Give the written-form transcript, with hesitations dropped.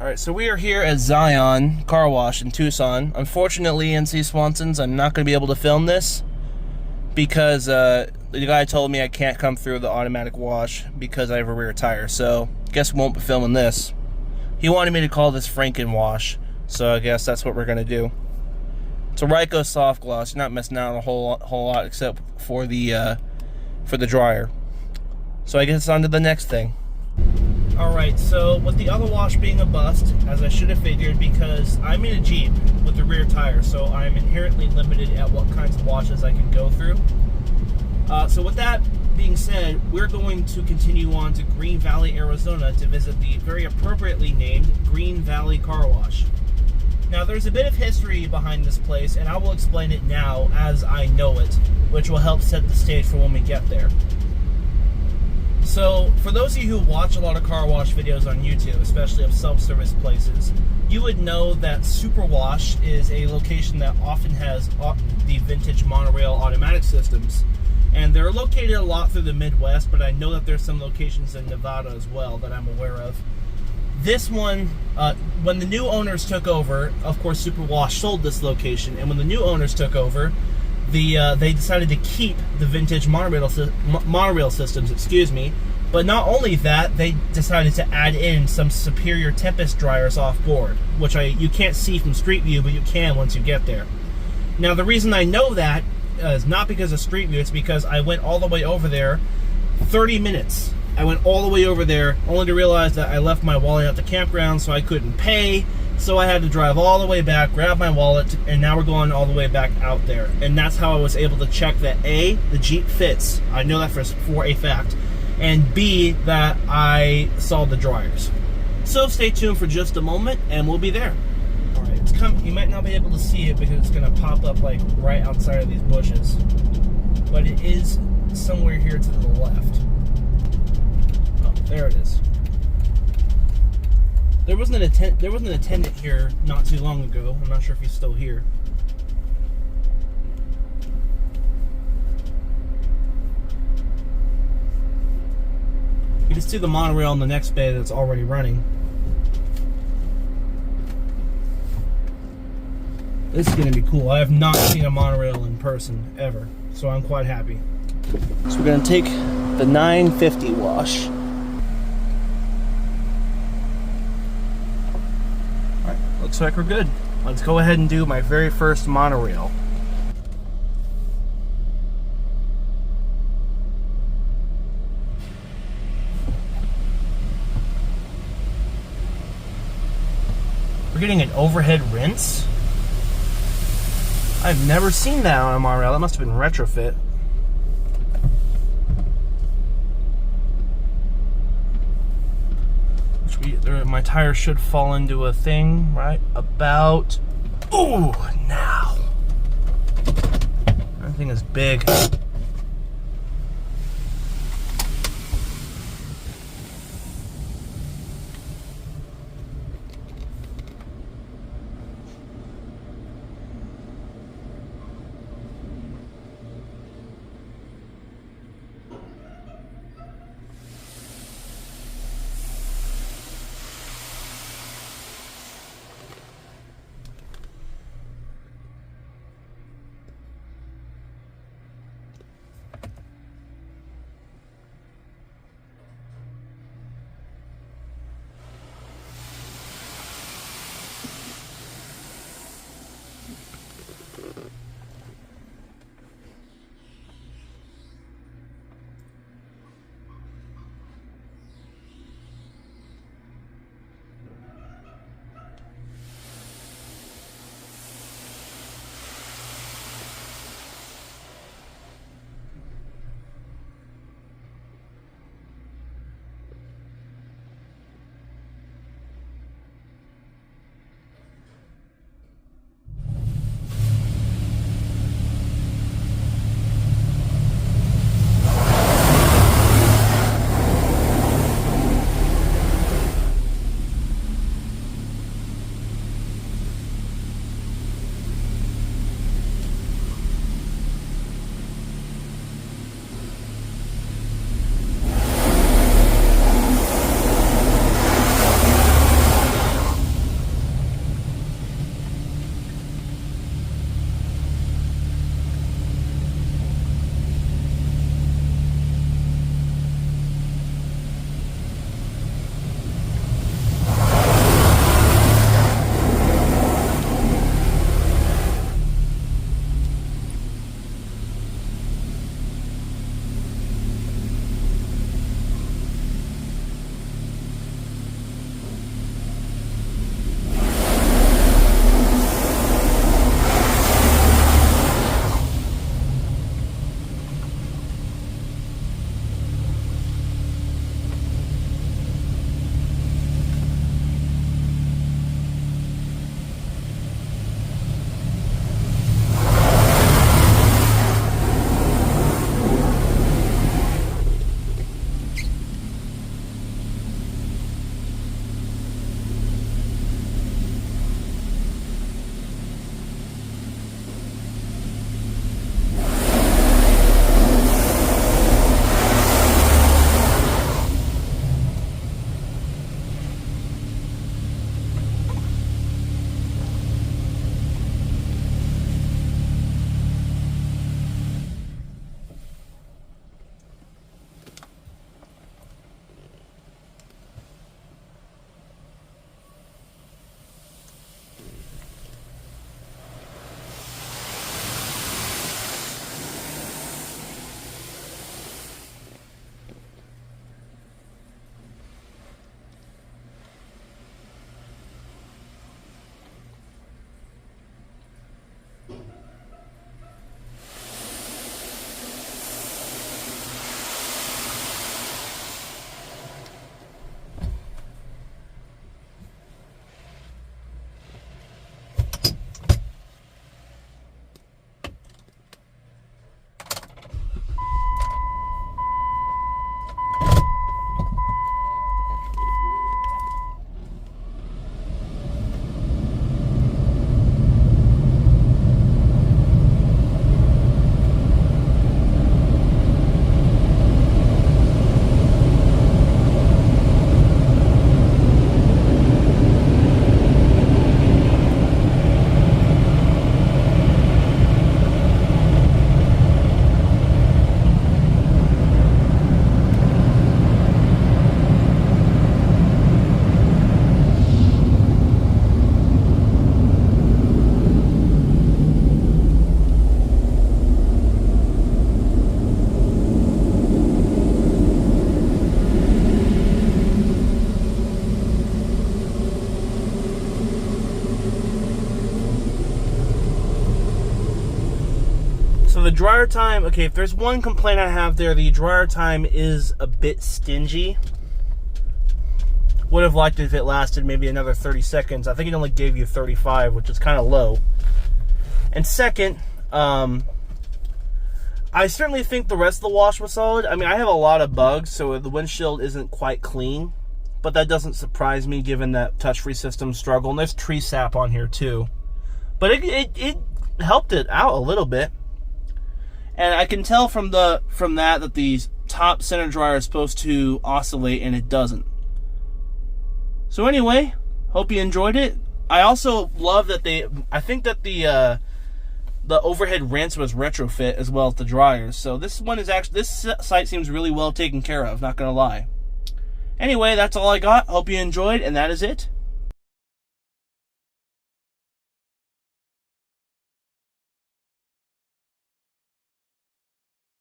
Alright, so we are here at Zion Car Wash in Tucson. Unfortunately, NC Swanson's, I'm not going to be able to film this because the guy told me I can't come through the automatic wash because I have a rear tire. So, guess we won't be filming this. He wanted me to call this Franken wash, so I guess that's what we're going to do. It's a Ryko soft gloss. You're not missing out on a whole lot except for the dryer. So I guess on to the next thing. Alright, so with the other wash being a bust, as I should have figured, because I'm in a Jeep with the rear tire, so I'm inherently limited at what kinds of washes I can go through. So with that being said, we're going to continue on to Green Valley, Arizona to visit the very appropriately named Green Valley Car Wash. Now there's a bit of history behind this place, and I will explain it now as I know it, which will help set the stage for when we get there. So, for those of you who watch a lot of car wash videos on YouTube, especially of self-service places, you would know that SuperWash is a location that often has the vintage monorail automatic systems. And they're located a lot through the Midwest, but I know that there's some locations in Nevada as well that I'm aware of. This one, when the new owners took over, of course SuperWash sold this location, and when the new owners took over, they decided to keep the vintage monorail systems, excuse me. But not only that, they decided to add in some Superior Tempest dryers off board, which you can't see from Street View, but you can once you get there. Now the reason I know that is not because of Street View, it's because I went all the way over there, 30 minutes. I went all the way over there, only to realize that I left my wallet at the campground, so I couldn't pay. So I had to drive all the way back, grab my wallet, and now we're going all the way back out there. And that's how I was able to check that A, the Jeep fits. I know that for a fact. And B, that I saw the dryers. So stay tuned for just a moment, and we'll be there. Alright, it's coming. You might not be able to see it because it's going to pop up like right outside of these bushes. But it is somewhere here to the left. Oh, there it is. There was an attendant here not too long ago. I'm not sure if he's still here. You can see the monorail in the next bay that's already running. This is going to be cool. I have not seen a monorail in person ever, so I'm quite happy. So we're going to take the 950 wash. Looks like we're good. Let's go ahead and do my very first monorail. We're getting an overhead rinse? I've never seen that on a monorail. That must have been retrofit. My tire should fall into a thing right about, ooh, now. That thing is big. dryer time, okay, if there's one complaint I have there, the dryer time is a bit stingy. Would have liked it if it lasted maybe another 30 seconds. I think it only gave you 35, which is kind of low. And second, I certainly think the rest of the wash was solid. I mean, I have a lot of bugs, so the windshield isn't quite clean. But that doesn't surprise me given that touch-free system struggle. And there's tree sap on here too. But it helped it out a little bit. And I can tell from that the top center dryer is supposed to oscillate, and it doesn't. So anyway, hope you enjoyed it. I also love that I think that the overhead rinse was retrofit as well as the dryers. So this site seems really well taken care of, not gonna lie. Anyway, that's all I got. Hope you enjoyed, and that is it.